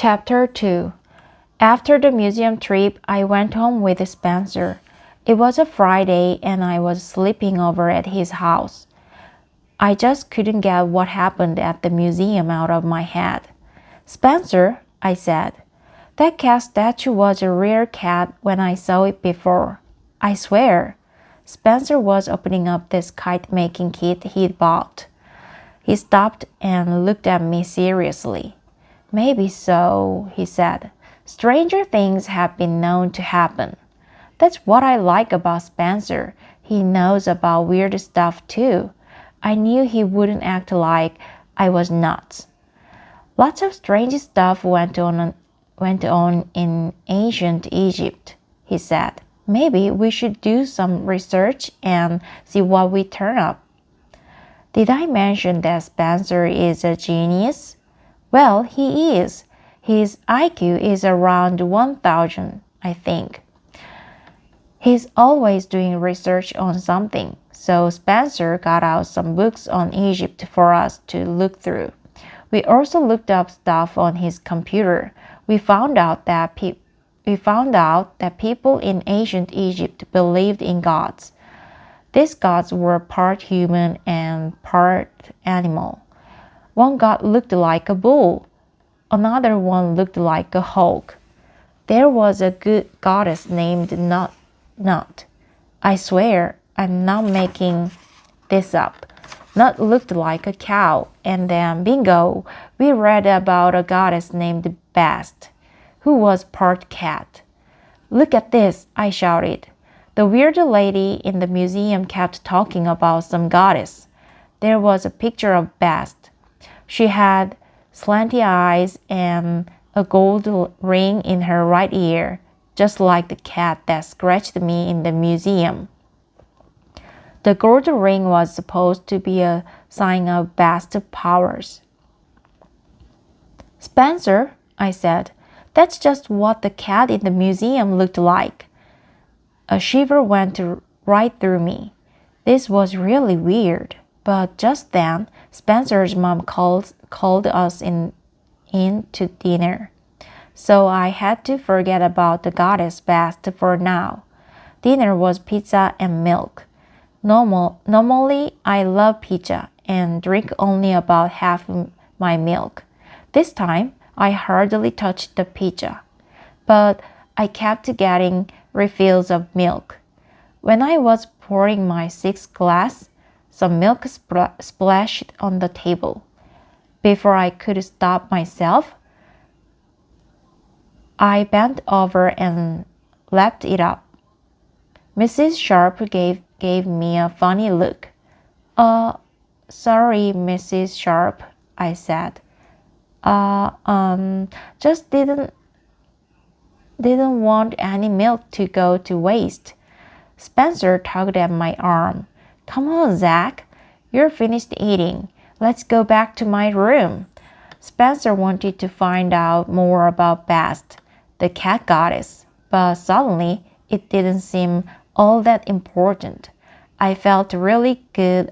Chapter 2. After the museum trip, I went home with Spencer. It was a Friday and I was sleeping over at his house. I just couldn't get what happened at the museum out of my head. "Spencer," I said, "that cat statue was a rare cat when I saw it before. I swear." Spencer was opening up this kite-making kit he'd bought. He stopped and looked at me seriously. "Maybe so," he said. "Stranger things have been known to happen." That's what I like about Spencer. He knows about weird stuff too. I knew he wouldn't act like I was nuts. "Lots of strange stuff went on in ancient Egypt," he said. "Maybe we should do some research and see what we turn up." Did I mention that Spencer is a genius? Well, he is. His IQ is around 1,000, I think. He's always doing research on something, so Spencer got out some books on Egypt for us to look through. We also looked up stuff on his computer. We found out that people in ancient Egypt believed in gods. These gods were part human and part animal. One god looked like a bull. Another one looked like a hawk. There was a good goddess named Nut. I swear I'm not making this up. Nut looked like a cow, and then bingo, we read about a goddess named Bast, who was part cat. "Look at this," I shouted. The weird lady in the museum kept talking about some goddess. There was a picture of Bast. She had slanty eyes and a gold ring in her right ear, just like the cat that scratched me in the museum. The gold ring was supposed to be a sign of Bast's powers. "Spencer," I said, "that's just what the cat in the museum looked like." A shiver went right through me. This was really weird. But just then, Spencer's mom called us in to dinner. So I had to forget about the goddess Bast for now. Dinner was pizza and milk. Normally, I love pizza and drink only about half my milk. This time, I hardly touched the pizza. But I kept getting refills of milk. When I was pouring my sixth glass, some milk splashed on the table. Before I could stop myself, I bent over and lapped it up. Mrs. Sharp gave me a funny look. Sorry, Mrs. Sharp," I said. Just didn't want any milk to go to waste." Spencer tugged at my arm. "Come on, Zack. You're finished eating. Let's go back to my room." Spencer wanted to find out more about Bast, the cat goddess, but suddenly it didn't seem all that important. I felt really good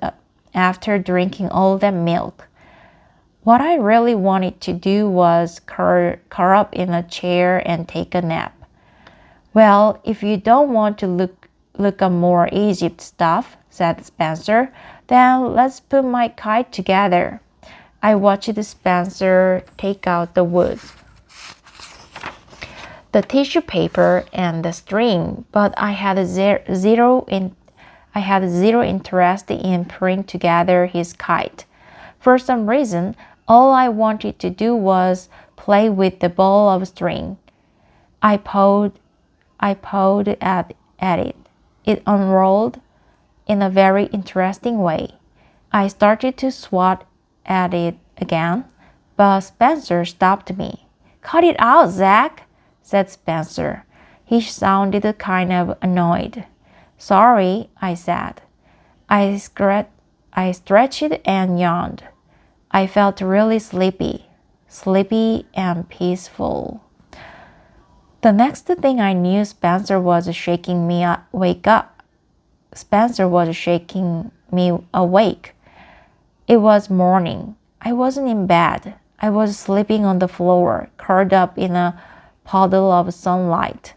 after drinking all that milk. What I really wanted to do was curl up in a chair and take a nap. "Well, if you don't want to look up more Egypt stuff," said Spencer, "then let's put my kite together." I watched Spencer take out the wood, the tissue paper, and the string, but I had zero interest in putting together his kite. For some reason, all I wanted to do was play with the ball of string. I pulled at it. It unrolled in a very interesting way. I started to swat at it again, but Spencer stopped me. "Cut it out, Zack," said Spencer. He sounded kind of annoyed. "Sorry," I said. I stretched and yawned. I felt really sleepy and peaceful. The next thing I knew, Spencer was shaking me awake. It was morning. I wasn't in bed. I was sleeping on the floor, curled up in a puddle of sunlight.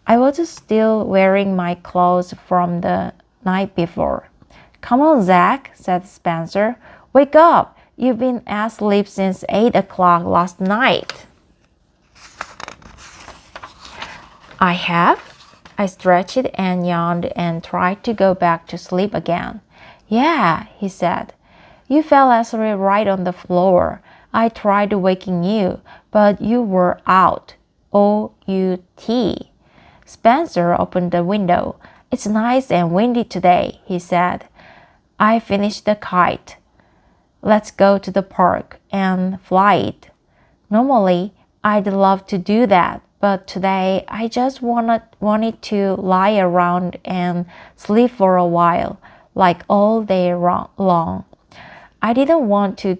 I was still wearing my clothes from the night before. Come on, Zack, said Spencer. Wake up! You've been asleep since 8 o'clock last night. I have? I stretched and yawned and tried to go back to sleep again. Yeah, he said. You fell asleep right on the floor. I tried waking you, but you were out. O-U-T. Spencer opened the window. It's nice and windy today, he said. I finished the kite. Let's go to the park and fly it. Normally, I'd love to do that, but today I just wanted to lie around and sleep for a while, like all day long. I didn't want to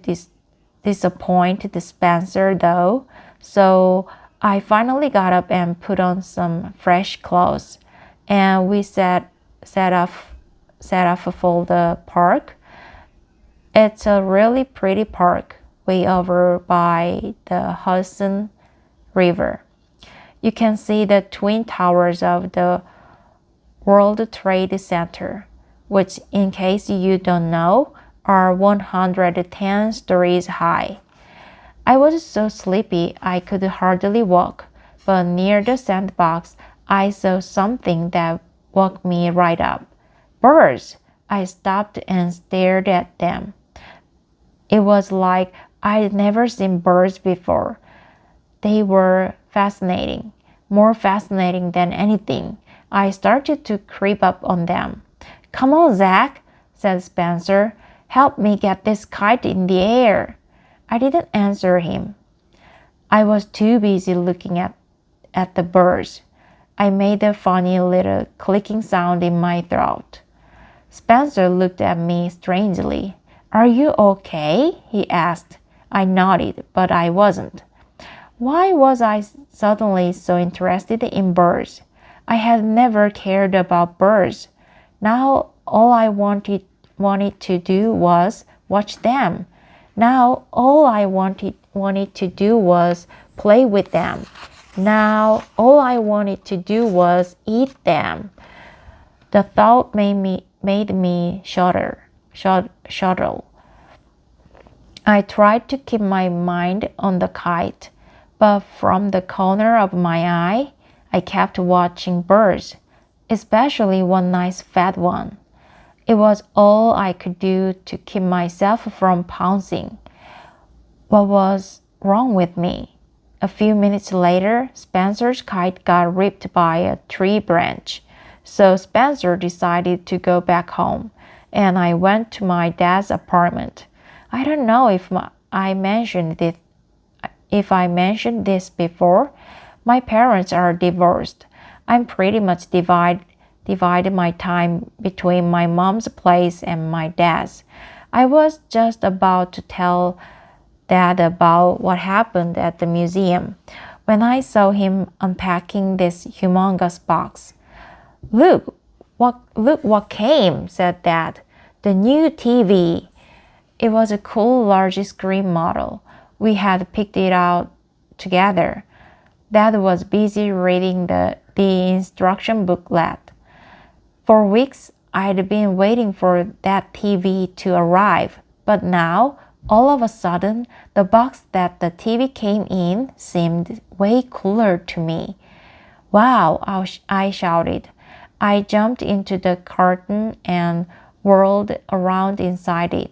disappoint the Spencer though, so I finally got up and put on some fresh clothes, and we set off for the park. It's a really pretty park way over by the Hudson River. You can see the twin towers of the World Trade Center, which, in case you don't know, are 110 stories high. I was so sleepy I could hardly walk, but near the sandbox I saw something that woke me right up. Birds! I stopped and stared at them. It was like I'd never seen birds before. They were fascinating, more fascinating than anything. I started to creep up on them. Come on, Zack, said Spencer. Help me get this kite in the air. I didn't answer him. I was too busy looking at the birds. I made a funny little clicking sound in my throat. Spencer looked at me strangely. Are you okay? He asked. I nodded, but I wasn't. Why was I suddenly so interested in birds? I had never cared about birds. Now all I wanted to do was watch them. Now all I wanted to do was play with them. Now all I wanted to do was eat them. The thought made me shudder. I tried to keep my mind on the kite, but from the corner of my eye, I kept watching birds, especially one nice fat one. It was all I could do to keep myself from pouncing. What was wrong with me? A few minutes later, Spencer's kite got ripped by a tree branch, so Spencer decided to go back home, and I went to my dad's apartment. I don't know if I mentioned this before. My parents are divorced. I'm pretty much divided my time between my mom's place and my dad's. I was just about to tell Dad about what happened at the museum when I saw him unpacking this humongous box. Look what came, said Dad. The new TV. It was a cool large screen model. We had picked it out together. Dad was busy reading the instruction booklet. For weeks, I'd been waiting for that TV to arrive, but now, all of a sudden, the box that the TV came in seemed way cooler to me. Wow, I shouted. I jumped into the curtain and whirled around inside it.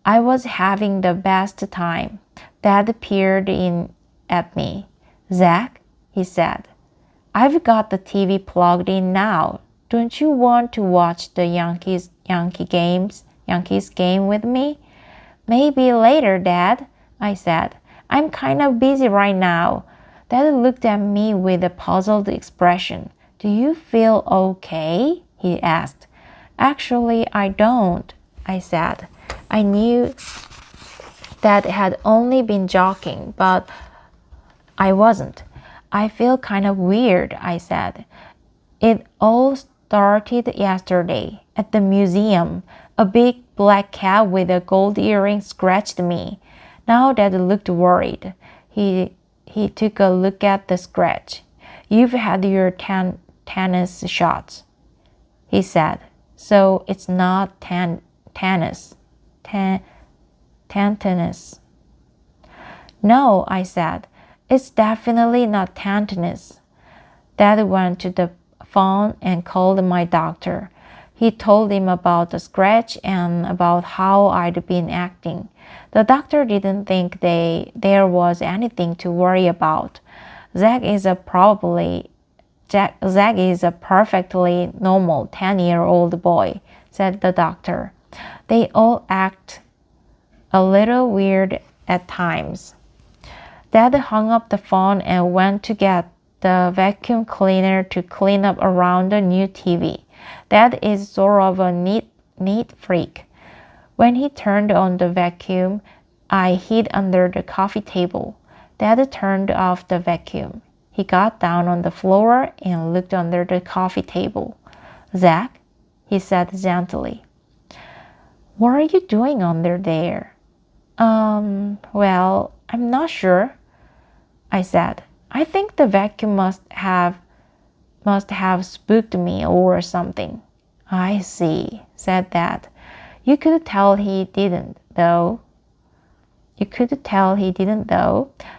I was having the best time. Dad peered in at me. Zack, he said, I've got the TV plugged in now. Don't you want to watch the Yankees game with me? Maybe later, Dad, I said. I'm kind of busy right now. Dad looked at me with a puzzled expression. Do you feel okay? He asked. Actually, I don't, I said. I knew Dad had only been joking, but I wasn't. I feel kind of weird, I said. It all started yesterday at the museum. A big black cat with a gold earring scratched me. Now Dad looked worried. He took a look at the scratch. You've had your tetanus shots, he said. So it's not tetanus. Tetanus. No, I said. It's definitely not tetanus. Dad went to the phone and called my doctor. He told him about the scratch and about how I'd been acting. The doctor didn't think there was anything to worry about. Zack is a perfectly normal 10-year-old boy, said the doctor. They all act a little weird at times. Dad hung up the phone and went to get the vacuum cleaner to clean up around the new TV. Dad is sort of a neat freak. When he turned on the vacuum, I hid under the coffee table. Dad turned off the vacuum. He got down on the floor and looked under the coffee table. Zack, he said gently. What are you doing under there? Well, I'm not sure, I said. I think the vacuum must have spooked me or something. I see, said Dad. You could tell he didn't, though.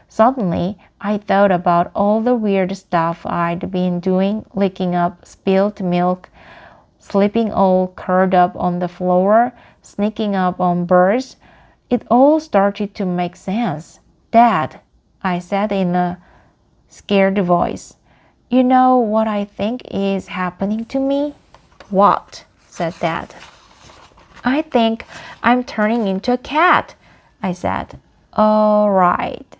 Suddenly, I thought about all the weird stuff I'd been doing, licking up spilled milk, sleeping all curled up on the floor, sneaking up on birds. It all started to make sense. Dad, I said in a scared voice. You know what I think is happening to me? What? Said Dad. I think I'm turning into a cat, I said. All right,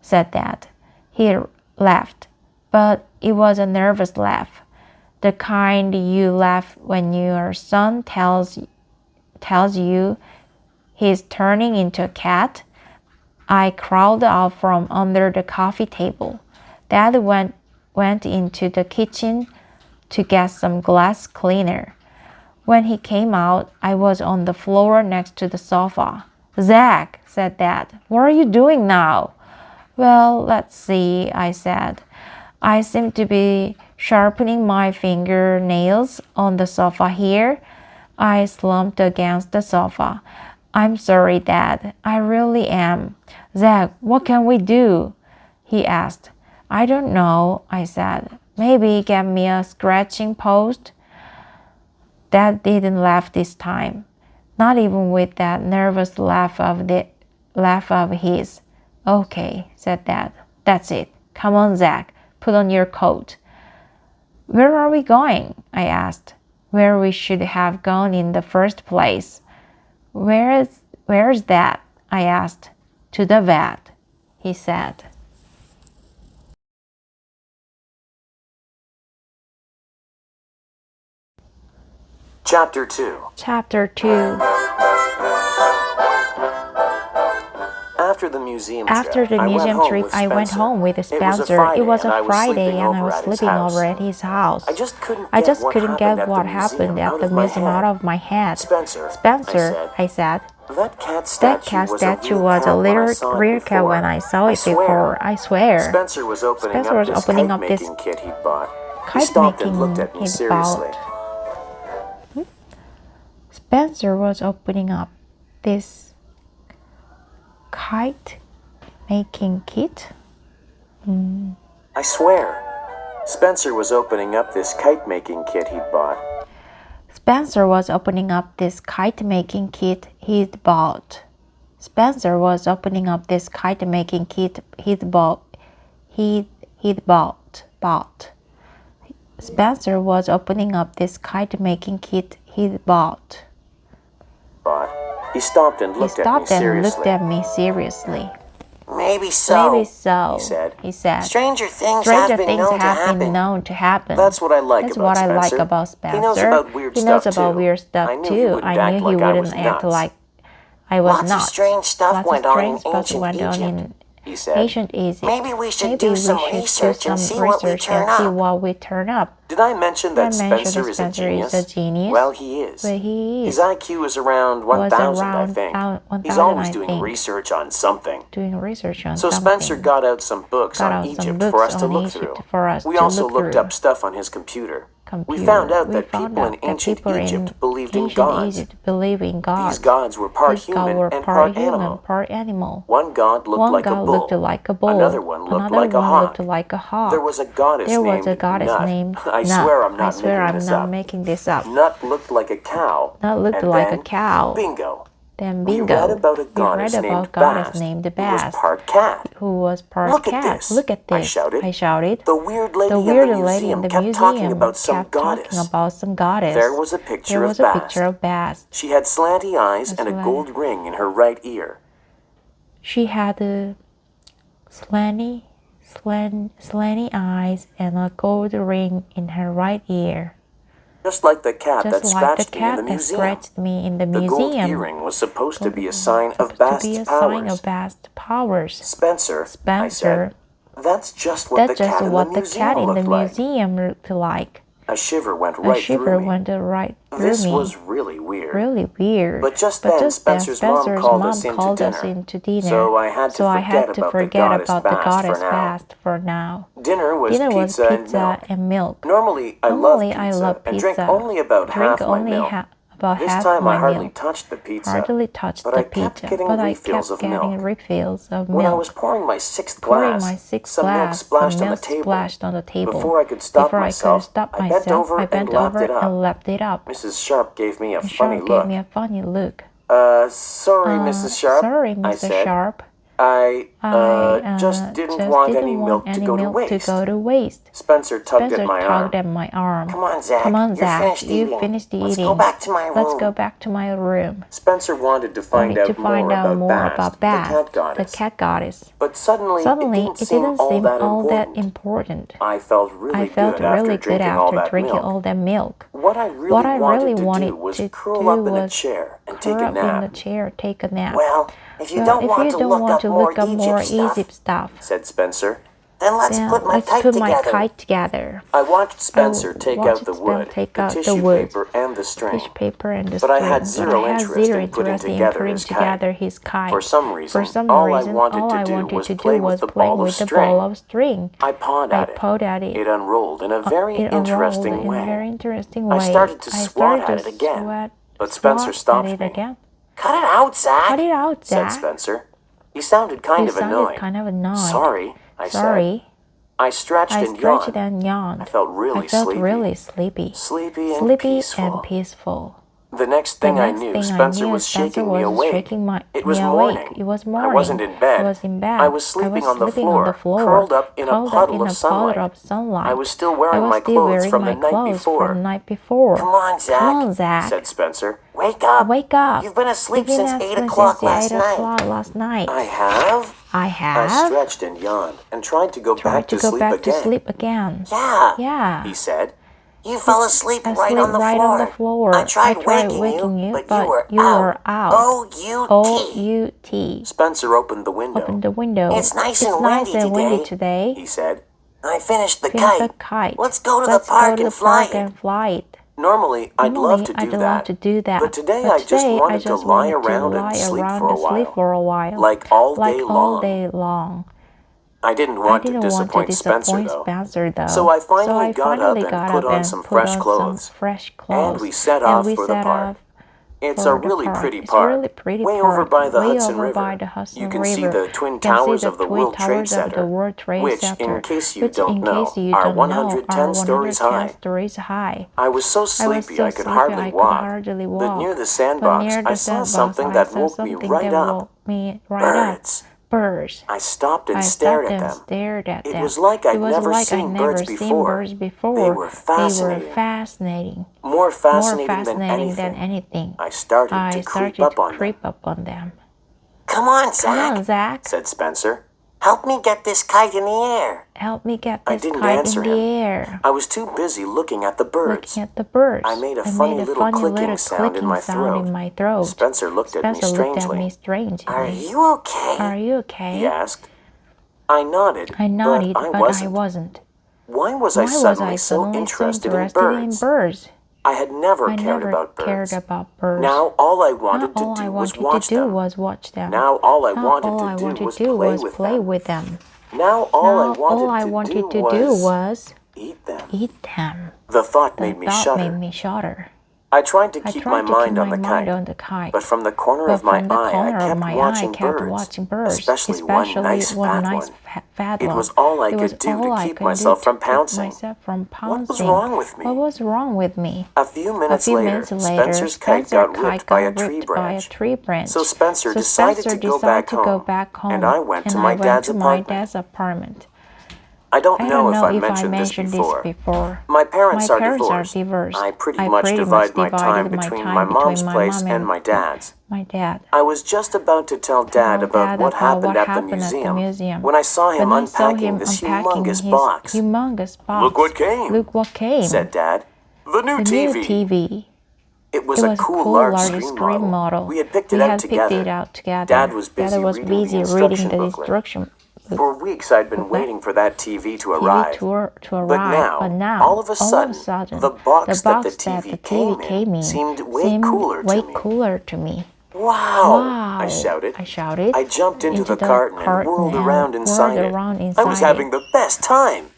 said Dad. He laughed, but it was a nervous laugh, the kind you laugh when your son tells you he's turning into a cat. I crawled out from under the coffee table. Dad went into the kitchen to get some glass cleaner. When he came out, I was on the floor next to the sofa. Zack, said Dad, what are you doing now? Well, let's see, I said. I seem to be sharpening my fingernails on the sofa here. I slumped against the sofa. I'm sorry, Dad. I really am. Zack, what can we do? He asked. I don't know, I said. Maybe get me a scratching post? Dad didn't laugh this time, not even with that nervous laugh of his. Okay, said Dad. That's it. Come on, Zack. Put on your coat. Where are we going? I asked. Where we should have gone in the first place. Where's that? I asked. To the vet, he said. Chapter 2. Chapter 2. After the museum trip, I went home with Spencer. It was a Friday and I was sleeping over at his house. I just couldn't get what happened at the museum out of my head. Spencer, I said. That cat statue was a little real cat when I saw it before. I swear. Spencer was opening up this kit he'd bought. He stopped and looked at me seriously. Spencer was opening up this kite-making kit. I swear. Spencer was opening up this kite-making kit he'd bought. Spencer was opening up this kite-making kit he'd bought. Spencer was opening up this kite-making kit he'd bought. Spencer was opening up this kite-making kit he'd bought. He stopped and looked at me seriously. Maybe so, he said. Stranger things have been known to happen. That's what I like about Spencer. He knows about weird stuff too. I knew he wouldn't act like I was Lots not. of strange stuff went on in ancient he said. Patient is it? Maybe we should Maybe do we some should do research some and see what we research turn and see up. what we turn up. Did I mention that Did I mention Spencer that is a Spencer genius? is a genius? Well, he is. Well, he His is. IQ is around 1,000, I think. 1,000, He's always I doing think. research on something. Doing research on So something. Spencer got out some books Got on out some Egypt books for us to on look Egypt through. for us We to also look looked through. up stuff on his computer. We Computer. found out We that found people out in that ancient people in Egypt believed in ancient gods. Egypt believe in gods. These gods were part These gods human were and part part human, animal. part animal. One god looked One like a god bull. looked like a bull. Another one looked Another like a one hawk. looked like a hawk. There was a goddess There was named a goddess Nut. named I Nut. swear I'm not I swear making I'm this not up. making this up. Nut looked like a cow. Nut looked and like then, a cow. Bingo. Then We bingo. read about a We goddess read named about goddess Bast, named who was Bast, part cat. who was part Look at cat. this. Look at I this. shouted. I shouted. The weird lady The in weird the lady museum in the kept museum talking about some kept goddess. talking about some goddess. There was a picture There of was a Bast. picture of Bast. She had slanty eyes and a Slanty. gold ring in her right ear. She had slanty eyes and a gold ring in her right ear. Just like the cat that Just like the scratched me in cat the that museum. scratched me in the The gold museum. earring was supposed to be a sign of To be Bast's a sign powers. of Bast's powers. Spencer, I Spencer, said, that's just what that's the just cat in what the the cat museum in the looked like. museum looked like. A shiver went A right shiver through me. went right through This me. was really weird. Really weird. But just then, Spencer's mom called us into dinner. So I had to forget about the goddess Bast for now. Dinner was Dinner was pizza, pizza and milk. Normally, I Normally, love I pizza love and drink pizza. only about half my milk. About This half time my I hardly milk. touched the pizza, Hardly touched but the I kept pizza, getting but I refills kept of getting milk. refills of When I milk. was pouring my sixth Pouring glass, my sixth some milk glass, splashed some on the milk table. splashed on the table. Before I could stop myself, I bent over I bent and lapped over it up. and lapped it up. Mrs. Sharp gave me a Miss funny Sharp look. gave me a funny look. Sorry, Mrs. Sharp, Sorry, I Mrs. said. Sharp. I just Just didn't want any milk to go to waste. Spencer tugged Spencer at my tugged arm. at my arm. Come on, Zack. Come on, You're Zack. finished You eating. finished eating. Let's go back to my room. Let's go back to my room. Spencer wanted to find out more about Bast, the cat goddess. But suddenly, it didn't seem all that important. I felt really good after drinking all that milk. What I really wanted to do was curl up in a chair and take a nap. Take a nap. Well, if you don't want to look up more Egypt stuff, said Spencer. then let's put my kite together. I watched Spencer take out the wood, the tissue paper, and the string. But I had zero interest in putting together his kite. For some reason, all I wanted to do was play with the ball of string. I pawed at it. It unrolled in a very interesting way. I started to swat at it again, but Spencer stopped me. Cut it out, Zack. Cut it out, said Zack. Spencer. He sounded kind of annoyed. Sorry, I said. I stretched and yawned. I felt really sleepy. Sleepy and peaceful. The next thing I knew, Spencer was shaking me awake. It was morning. I wasn't in bed. I was sleeping on the floor, curled up in a puddle of sunlight. I was still wearing my clothes from the night before. Come on, Zack, said Spencer. Wake up. Wake up. You've been asleep since 8 o'clock last night. I have? I stretched and yawned and tried to go back to sleep again. Yeah, he said. You fell asleep right on the floor. I tried waking you, but you were out. O-U-T. Spencer opened the window. It's nice and windy today, he said. I finished the kite. Let's go to the park and fly it. Normally, I'd love to do that. But today I just wanted to lie around and sleep for a while. Like all day long. I didn't want to disappoint Spencer, though. So I finally got up and put on some fresh clothes. And we set off for the park. It's a really pretty park, way over by the Hudson River. You can see the Twin Towers of the World Trade Center, which, in case you don't know, are 110 stories high. I was so sleepy I could hardly walk, but near the sandbox I saw something that woke me right up. Birds. I stopped and stared at them. It was like I'd never seen birds before. They were fascinating. More fascinating than anything. I started to creep up on them. Come on, Zack, said Spencer. Help me get this kite in the air. I didn't answer him. I was too busy looking at the birds. I made a funny little clicking sound in my throat. Spencer looked at me strangely. Are you okay? He asked. I nodded, but I wasn't. Why was I suddenly so interested in birds? I had never cared about birds. Now all I wanted to do was watch them. Now all I wanted to do was play with them. Now all I wanted to do was eat them. The thought made me shudder. I tried to keep my mind on the kite, but from the corner of my eye, I kept watching birds, especially one nice fat one. It was all I could do to keep myself from pouncing. What was wrong with me? A few minutes later, Spencer's kite got whipped by a tree branch. So Spencer decided to go back home, and I went to my dad's apartment. I don't know if I mentioned this before. My parents are divorced. I pretty much divide my time between my mom's place and my dad's. I was just about to tell Dad about what happened at the museum when I saw him unpacking this humongous box. Look what came, said Dad. The new TV. It was a cool large screen model. We had picked it out together. Dad was busy reading the instruction booklet. For weeks I'd been waiting for that TV to arrive. But now, all of a sudden, the box that the TV came in seemed way cooler to me. Wow! I shouted. I jumped into the carton and whirled around inside it. I was having the best time.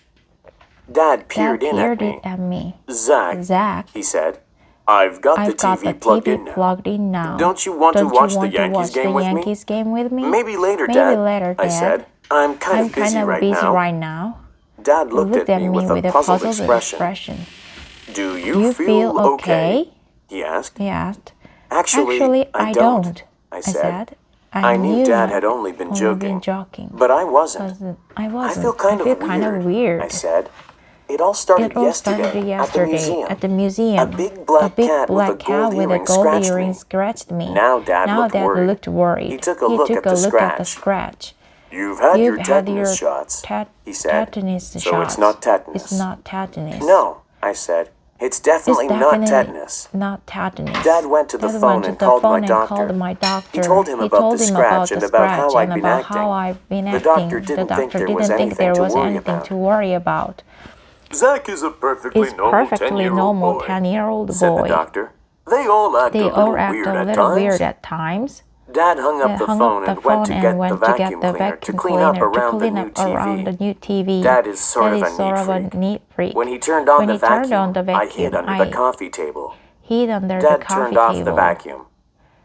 Dad peered in at me. Zack, he said, I've got the TV plugged in now. Don't you want to watch the Yankees game with me? Maybe later, Dad, I said. I'm kind of busy right now. Dad looked at me with a puzzled expression. Do you feel okay? He asked. Actually, I don't, I said. I knew Dad had only been joking, but I wasn't. I feel kind of weird, I said. It all started yesterday at the museum. A big black cat with a gold earring scratched me. Now Dad looked worried. He took a look at the scratch. You've had your tetanus shots, he said, so it's not tetanus. No, I said. It's definitely not tetanus. Dad went to the phone and called my doctor. He told him about the scratch and about how I'd been acting. The doctor didn't think there was anything to worry about. Zack is a perfectly normal 10-year-old boy, said the doctor. They all act a little weird at times. Dad hung up the phone and went to get the vacuum cleaner to clean up around the new TV. Dad is sort of a neat freak. When he turned on the vacuum, I hid under the coffee table. Dad turned off the vacuum.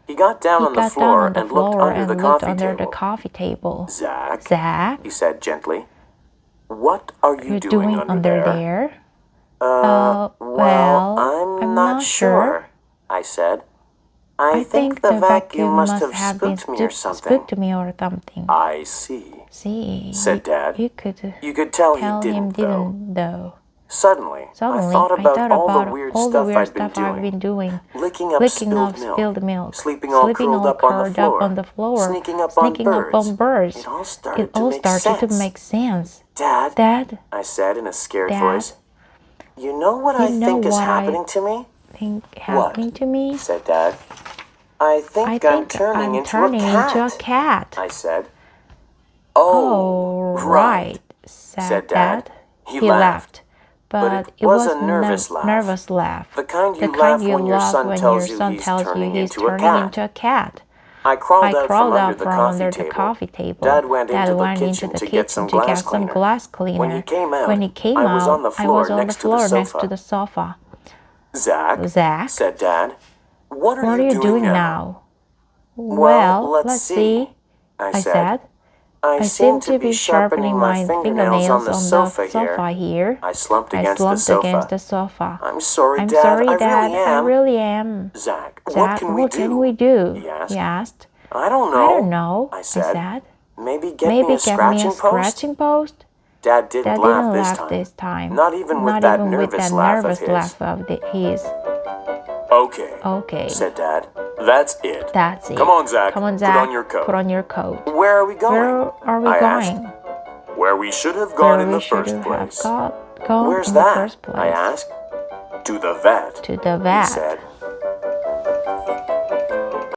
He got down on the floor and looked under the coffee table. Zack, he said gently. What are you doing under there? Well, I'm not sure, I said. I think the vacuum must have spooked me or something. I see, said Dad. You could tell he didn't, though. Suddenly, I thought about all the weird stuff I'd been doing. Licking up spilled milk, sleeping all curled up on the floor, sneaking up on birds. It all started to make sense. Dad, I said in a scared voice. You know what I think is happening to me? Said Dad. I think I'm turning into a cat, I said. Oh, right, said Dad. He laughed. But it was a nervous laugh. The kind you laugh when your son tells you he's turning into a cat. I crawled out from under the coffee table. Dad went into the kitchen to get some glass cleaner. When he came out, I was on the floor next to the sofa. Zack, said Dad, what are you doing now? Well, let's see, I said. I seem to be sharpening my fingernails on the sofa here. I slumped against the sofa. I'm sorry, Dad, I really am. Zack, what can we do? He asked. I don't know, I said. Maybe get me a scratching post? Dad didn't laugh this time. Not even with that nervous laugh of his. Okay, said Dad. That's it. Come on, Zack. Put on your coat. Where are we going? Asked. Where we should have gone in the first place. Where's that? I asked. To the vet, he said.